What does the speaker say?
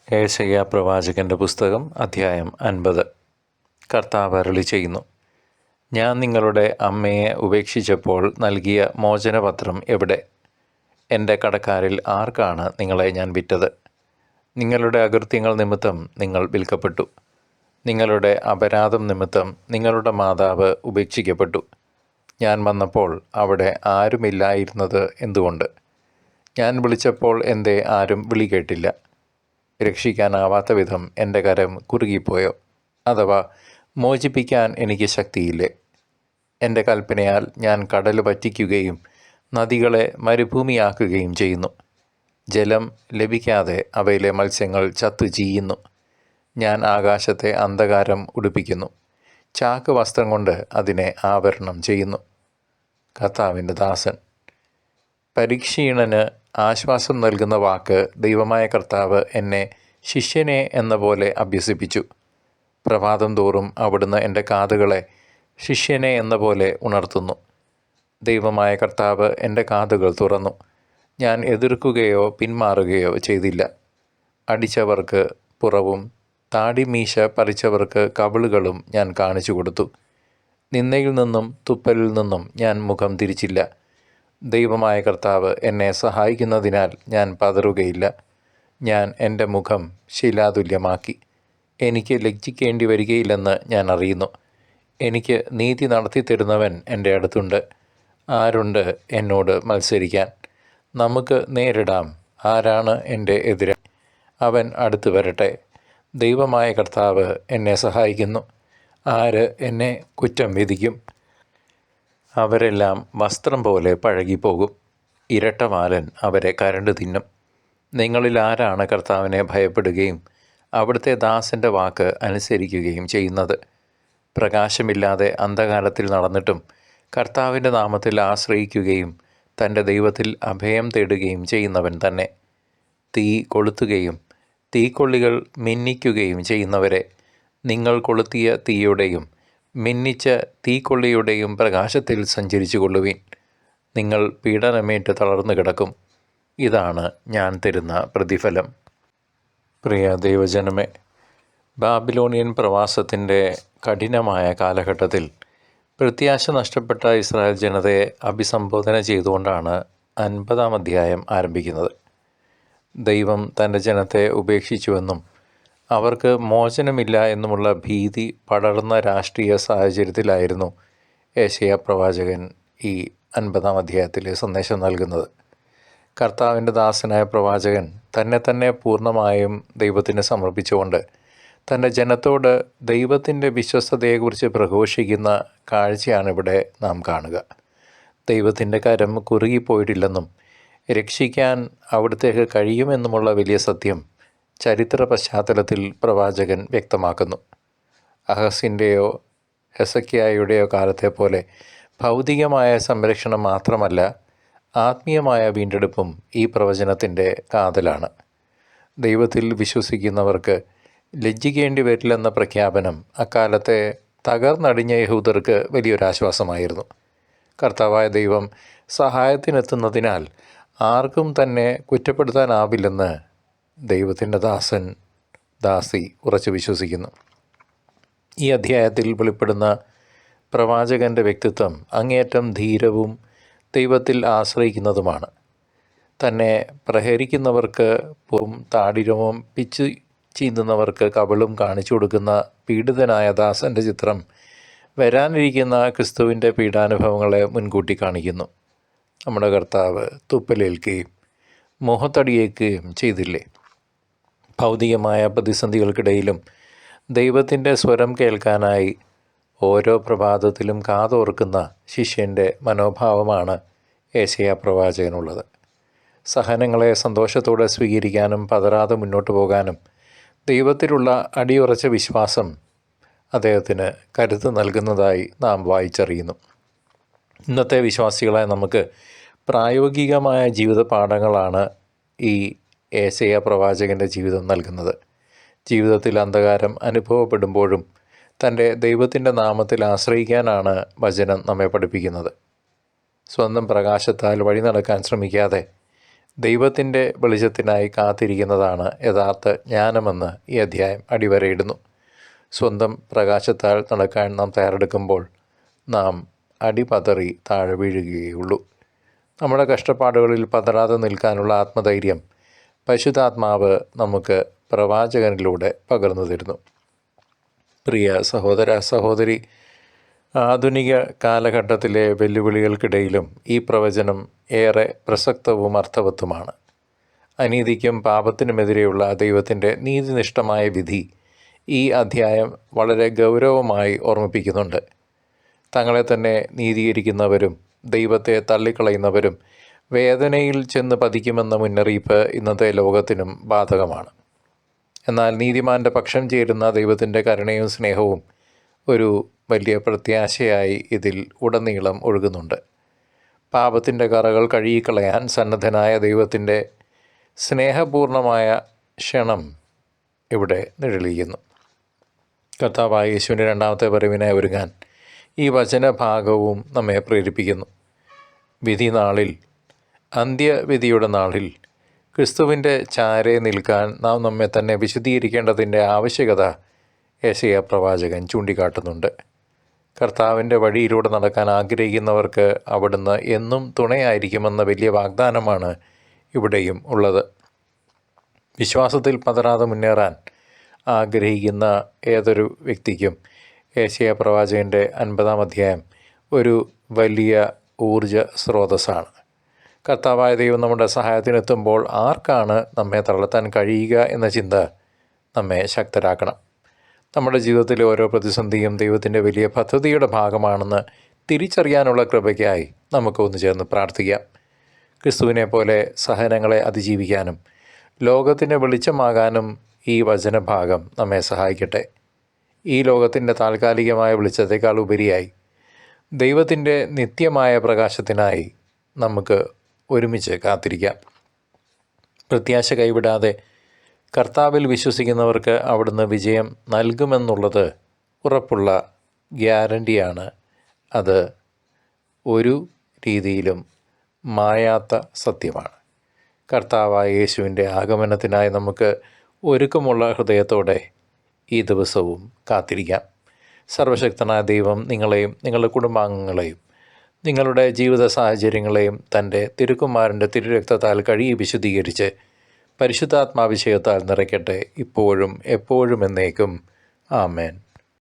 ഏശയ്യാ പ്രവാചകൻ്റെ പുസ്തകം അധ്യായം 50. കർത്താവ് അരുളിച്ചെയ്യുന്നു: ഞാൻ നിങ്ങളുടെ അമ്മയെ ഉപേക്ഷിച്ചപ്പോൾ നൽകിയ മോചനപത്രം എവിടെ? എൻ്റെ കടക്കാരിൽ ആർക്കാണ് നിങ്ങളെ ഞാൻ വിറ്റത്? നിങ്ങളുടെ അകൃത്യങ്ങൾ നിമിത്തം നിങ്ങൾ വിൽക്കപ്പെട്ടു. നിങ്ങളുടെ അപരാധം നിമിത്തം നിങ്ങളുടെ മാതാവ് ഉപേക്ഷിക്കപ്പെട്ടു. ഞാൻ വന്നപ്പോൾ അവിടെ ആരുമില്ലായിരുന്നത് എന്തുകൊണ്ട്? ഞാൻ വിളിച്ചപ്പോൾ എന്തേ ആരും വിളി കേട്ടില്ല? രക്ഷിക്കാനാവാത്ത വിധം എൻ്റെ കരം കുറുകിപ്പോയോ? അഥവാ മോചിപ്പിക്കാൻ എനിക്ക് ശക്തിയില്ലേ? എൻ്റെ കൽപ്പനയാൽ ഞാൻ കടൽ വറ്റിക്കുകയും നദികളെ മരുഭൂമിയാക്കുകയും ചെയ്യുന്നു. ജലം ലഭിക്കാതെ അവയിലെ മത്സ്യങ്ങൾ ചത്തു ചീയുന്നു. ഞാൻ ആകാശത്തെ അന്ധകാരം ഉടുപ്പിക്കുന്നു, ചാക്ക് വസ്ത്രം കൊണ്ട് അതിനെ ആവരണം ചെയ്യുന്നു. കർത്താവിൻ്റെ ദാസൻ. പരീക്ഷീണന് ആശ്വാസം നൽകുന്ന വാക്ക് ദൈവമായ കർത്താവ് എന്നെ ശിഷ്യനെ എന്ന പോലെ അഭ്യസിപ്പിച്ചു. പ്രഭാതം തോറും അവിടുന്ന് എൻ്റെ കാതുകളെ ശിഷ്യനെ എന്ന പോലെ ഉണർത്തുന്നു. ദൈവമായ കർത്താവ് എൻ്റെ കാതുകൾ തുറന്നു. ഞാൻ എതിർക്കുകയോ പിന്മാറുകയോ ചെയ്തില്ല. അടിച്ചവർക്ക് പുറവും താടിമീശ പറിച്ചവർക്ക് കവിളുകളും ഞാൻ കാണിച്ചു കൊടുത്തു. നിന്ദയിൽ നിന്നും തുപ്പലിൽ നിന്നും ഞാൻ മുഖം തിരിച്ചില്ല. ദൈവമായ കർത്താവ് എന്നെ സഹായിക്കുന്നതിനാൽ ഞാൻ പതറുകയില്ല. ഞാൻ എൻ്റെ മുഖം ശിലാതുല്യമാക്കി. എനിക്ക് ലജ്ജിക്കേണ്ടി വരികയില്ലെന്ന് ഞാൻ അറിയുന്നു. എനിക്ക് നീതി നടത്തിത്തരുന്നവൻ എൻ്റെ അടുത്തുണ്ട്. ആരുണ്ട് എന്നോട് മത്സരിക്കാൻ? നമുക്ക് നേരിടാം. ആരാണ് എൻ്റെ എതിരാളി? അവൻ അടുത്ത് വരട്ടെ. ദൈവമായ കർത്താവ് എന്നെ സഹായിക്കുന്നു. ആര് എന്നെ കുറ്റം വിധിക്കും? അവരെല്ലാം വസ്ത്രം പോലെ പഴകിപ്പോകും. ഇരട്ടവാലൻ അവരെ കരണ്ട് തിന്നും. നിങ്ങളിൽ ആരാണ് കർത്താവിനെ ഭയപ്പെടുകയും അവിടുത്തെ ദാസൻ്റെ വാക്ക് അനുസരിക്കുകയും ചെയ്യുന്നത്? പ്രകാശമില്ലാതെ അന്ധകാരത്തിൽ നടന്നിട്ടും കർത്താവിൻ്റെ നാമത്തിൽ ആശ്രയിക്കുകയും തൻ്റെ ദൈവത്തിൽ അഭയം തേടുകയും ചെയ്യുന്നവൻ തന്നെ. തീ കൊളുത്തുകയും തീക്കൊള്ളികൾ മിന്നിക്കുകയും ചെയ്യുന്നവരെ, നിങ്ങൾ കൊളുത്തിയ തീയുടെയും മിന്നിച്ച തീക്കൊള്ളിയുടെയും പ്രകാശത്തിൽ സഞ്ചരിച്ചു കൊള്ളുവിൻ. നിങ്ങൾ പീഡനമേറ്റ് തളർന്നു കിടക്കും. ഇതാണ് ഞാൻ തരുന്ന പ്രതിഫലം. പ്രിയ ദൈവജനമേ, ബാബിലോണിയൻ പ്രവാസത്തിൻ്റെ കഠിനമായ കാലഘട്ടത്തിൽ പ്രത്യാശ നഷ്ടപ്പെട്ട ഇസ്രായേൽ ജനതയെ അഭിസംബോധന ചെയ്തുകൊണ്ടാണ് 50-ാം അധ്യായം ആരംഭിക്കുന്നത്. ദൈവം തൻ്റെ ജനത്തെ ഉപേക്ഷിച്ചുവെന്നും അവർക്ക് മോചനമില്ല എന്നുമുള്ള ഭീതി പടർന്ന രാഷ്ട്രീയ സാഹചര്യത്തിലായിരുന്നു ഏശയ്യാ പ്രവാചകൻ ഈ 50-ാം അധ്യായത്തിൽ സന്ദേശം നൽകുന്നത്. കർത്താവിൻ്റെ ദാസനായ പ്രവാചകൻ തന്നെ പൂർണ്ണമായും ദൈവത്തിന് സമർപ്പിച്ചുകൊണ്ട് തൻ്റെ ജനത്തോട് ദൈവത്തിൻ്റെ വിശ്വസ്തതയെക്കുറിച്ച് പ്രഘോഷിക്കുന്ന കാഴ്ചയാണിവിടെ നാം കാണുക. ദൈവത്തിൻ്റെ കരം കുറുകിപ്പോയിട്ടില്ലെന്നും രക്ഷിക്കാൻ അവിടുത്തേക്ക് കഴിയുമെന്നുമുള്ള വലിയ സത്യം ചരിത്ര പശ്ചാത്തലത്തിൽ പ്രവാചകൻ വ്യക്തമാക്കുന്നു. അഹസിൻ്റെയോ ഹെസക്കിയായുടെയോ കാലത്തെ പോലെ ഭൗതികമായ സംരക്ഷണം മാത്രമല്ല, ആത്മീയമായ വീണ്ടെടുപ്പും ഈ പ്രവചനത്തിൻ്റെ കാതലാണ്. ദൈവത്തിൽ വിശ്വസിക്കുന്നവർക്ക് ലജ്ജിക്കേണ്ടി വരില്ലെന്ന പ്രഖ്യാപനം അക്കാലത്തെ തകർന്നടിഞ്ഞ യഹൂദർക്ക് വലിയൊരാശ്വാസമായിരുന്നു. കർത്താവായ ദൈവം സഹായത്തിനെത്തുന്നതിനാൽ ആർക്കും തന്നെ കുറ്റപ്പെടുത്താനാവില്ലെന്ന് ദൈവത്തിൻ്റെ ദാസി ഉറച്ചു വിശ്വസിക്കുന്നു. ഈ അധ്യായത്തിൽ വെളിപ്പെടുന്ന പ്രവാചകൻ്റെ വ്യക്തിത്വം അങ്ങേയറ്റം ധീരവും ദൈവത്തിൽ ആശ്രയിക്കുന്നതുമാണ്. തന്നെ പ്രഹരിക്കുന്നവർക്ക് താടിരവും പിച്ചു ചീന്തുന്നവർക്ക് കവിളും കാണിച്ചു കൊടുക്കുന്ന പീഡിതനായ ദാസൻ്റെ ചിത്രം വരാനിരിക്കുന്ന ക്രിസ്തുവിൻ്റെ പീഡാനുഭവങ്ങളെ മുൻകൂട്ടി കാണിക്കുന്നു. നമ്മുടെ കർത്താവ് തുപ്പലേൽക്കുകയും മുഖത്തടിയേൽക്കുകയും ചെയ്തില്ലേ? ഭൗതികമായ പ്രതിസന്ധികൾക്കിടയിലും ദൈവത്തിൻ്റെ സ്വരം കേൾക്കാനായി ഓരോ പ്രഭാതത്തിലും കാതോർക്കുന്ന ശിഷ്യൻ്റെ മനോഭാവമാണ് ഏശയ്യാ പ്രവാചകനുള്ളത്. സഹനങ്ങളെ സന്തോഷത്തോടെ സ്വീകരിക്കാനും പതറാതെ മുന്നോട്ട് പോകാനും ദൈവത്തിലുള്ള അടിയുറച്ച വിശ്വാസം അദ്ദേഹത്തിന് കരുത്ത് നൽകുന്നതായി നാം വായിച്ചറിയുന്നു. ഇന്നത്തെ വിശ്വാസികളായ നമുക്ക് പ്രായോഗികമായ ജീവിത പാഠങ്ങളാണ് ഈ ഏശയ്യാ പ്രവാചകൻ്റെ ജീവിതം നൽകുന്നത്. ജീവിതത്തിൽ അന്ധകാരം അനുഭവപ്പെടുമ്പോഴും തൻ്റെ ദൈവത്തിൻ്റെ നാമത്തിൽ ആശ്രയിക്കാനാണ് വചനം നമ്മെ പഠിപ്പിക്കുന്നത്. സ്വന്തം പ്രകാശത്താൽ വഴി നടക്കാൻ ശ്രമിക്കാതെ ദൈവത്തിൻ്റെ വെളിച്ചത്തിനായി കാത്തിരിക്കുന്നതാണ് യഥാർത്ഥ ജ്ഞാനമെന്ന് ഈ അധ്യായം അടിവരയിടുന്നു. സ്വന്തം പ്രകാശത്താൽ നടക്കാൻ നാം തയ്യാറെടുക്കുമ്പോൾ നാം അടിപതറി താഴെ വീഴുകയുള്ളൂ. നമ്മുടെ കഷ്ടപ്പാടുകളിൽ പതറാതെ നിൽക്കാനുള്ള ആത്മധൈര്യം പരിശുദ്ധാത്മാവ് നമുക്ക് പ്രവാചകനിലൂടെ പകർന്നു തരുന്നു. പ്രിയ സഹോദര സഹോദരി, ആധുനിക കാലഘട്ടത്തിലെ വെല്ലുവിളികൾക്കിടയിലും ഈ പ്രവചനം ഏറെ പ്രസക്തവും അർത്ഥവത്തുമാണ്. അനീതിക്കും പാപത്തിനുമെതിരെയുള്ള ദൈവത്തിൻ്റെ നീതിനിഷ്ഠമായ വിധി ഈ അധ്യായം വളരെ ഗൗരവമായി ഓർമ്മിപ്പിക്കുന്നുണ്ട്. തങ്ങളെ തന്നെ നീതീകരിക്കുന്നവരും ദൈവത്തെ തള്ളിക്കളയുന്നവരും വേദനയിൽ ചെന്ന് പതിക്കുമെന്ന മുന്നറിയിപ്പ് ഇന്നത്തെ ലോകത്തിനും ബാധകമാണ്. എന്നാൽ നീതിമാൻ്റെ പക്ഷം ചേരുന്ന ദൈവത്തിൻ്റെ കരുണയും സ്നേഹവും ഒരു വലിയ പ്രത്യാശയായി ഇതിൽ ഉടനീളം ഒഴുകുന്നുണ്ട്. പാപത്തിൻ്റെ കറകൾ കഴുകിക്കളയാൻ സന്നദ്ധനായ ദൈവത്തിൻ്റെ സ്നേഹപൂർണമായ ക്ഷണം ഇവിടെ നിഴലിക്കുന്നു. കർത്താവായ യേശുവിൻ്റെ രണ്ടാമത്തെ വരവിനായി ഒരുങ്ങാൻ ഈ വചനഭാഗവും നമ്മെ പ്രേരിപ്പിക്കുന്നു. വിധി നാളിൽ, അന്ത്യവിധിയുടെ നാളിൽ ക്രിസ്തുവിൻ്റെ ചാരെ നിൽക്കാൻ നാം നമ്മെ തന്നെ വിശദീകരിക്കേണ്ടതിൻ്റെ ആവശ്യകത യെശയ്യാ പ്രവാചകൻ ചൂണ്ടിക്കാട്ടുന്നുണ്ട്. കർത്താവിൻ്റെ വഴിയിലൂടെ നടക്കാൻ ആഗ്രഹിക്കുന്നവർക്ക് അവിടുന്ന് എന്നും തുണയായിരിക്കുമെന്ന വലിയ വാഗ്ദാനമാണ് ഇവിടെയും ഉള്ളത്. വിശ്വാസത്തിൽ പതറാതെ മുന്നേറാൻ ആഗ്രഹിക്കുന്ന ഏതൊരു വ്യക്തിക്കും യെശയ്യാ പ്രവാചകൻ്റെ 50-ാം അധ്യായം ഒരു വലിയ ഊർജ സ്രോതസ്സാണ്. കർത്താവായ ദൈവം നമ്മുടെ സഹായത്തിനെത്തുമ്പോൾ ആർക്കാണ് നമ്മെ തളർത്താൻ കഴിയുക എന്ന ചിന്ത നമ്മെ ശക്തരാക്കണം. നമ്മുടെ ജീവിതത്തിലെ ഓരോ പ്രതിസന്ധിയും ദൈവത്തിൻ്റെ വലിയ പദ്ധതിയുടെ ഭാഗമാണെന്ന് തിരിച്ചറിയാനുള്ള കൃപയ്ക്കായി നമുക്ക് ഒന്ന് ചേർന്ന് പ്രാർത്ഥിക്കാം. ക്രിസ്തുവിനെ പോലെ സഹനങ്ങളെ അതിജീവിക്കാനും ലോകത്തിന് വെളിച്ചമാകാനും ഈ വചനഭാഗം നമ്മെ സഹായിക്കട്ടെ. ഈ ലോകത്തിൻ്റെ താൽക്കാലികമായ വെളിച്ചത്തേക്കാൾ ഉപരിയായി ദൈവത്തിൻ്റെ നിത്യമായ പ്രകാശത്തിനായി നമുക്ക് ഒരുമിച്ച് കാത്തിരിക്കാം. പ്രത്യാശ കൈവിടാതെ കർത്താവിൽ വിശ്വസിക്കുന്നവർക്ക് അവിടുന്ന് വിജയം നൽകുമെന്നുള്ളത് ഉറപ്പുള്ള ഗ്യാരണ്ടിയാണ്. അത് ഒരു രീതിയിലും മായാത്ത സത്യമാണ്. കർത്താവായ യേശുവിൻ്റെ ആഗമനത്തിനായി നമുക്ക് ഒരുക്കമുള്ള ഹൃദയത്തോടെ ഈ ദിവസവും കാത്തിരിക്കാം. സർവശക്തനായ ദൈവം നിങ്ങളെയും നിങ്ങളുടെ കുടുംബാംഗങ്ങളെയും നിങ്ങളുടെ ജീവിത സാഹചര്യങ്ങളെയും തൻ്റെ തിരുക്കുമാരൻ്റെ തിരുരക്തത്താൽ കഴുകി വിശുദ്ധീകരിച്ച് പരിശുദ്ധാത്മാഭിഷേകത്താൽ നിറയ്ക്കട്ടെ, ഇപ്പോഴും എപ്പോഴും എന്നേക്കും. ആമേൻ.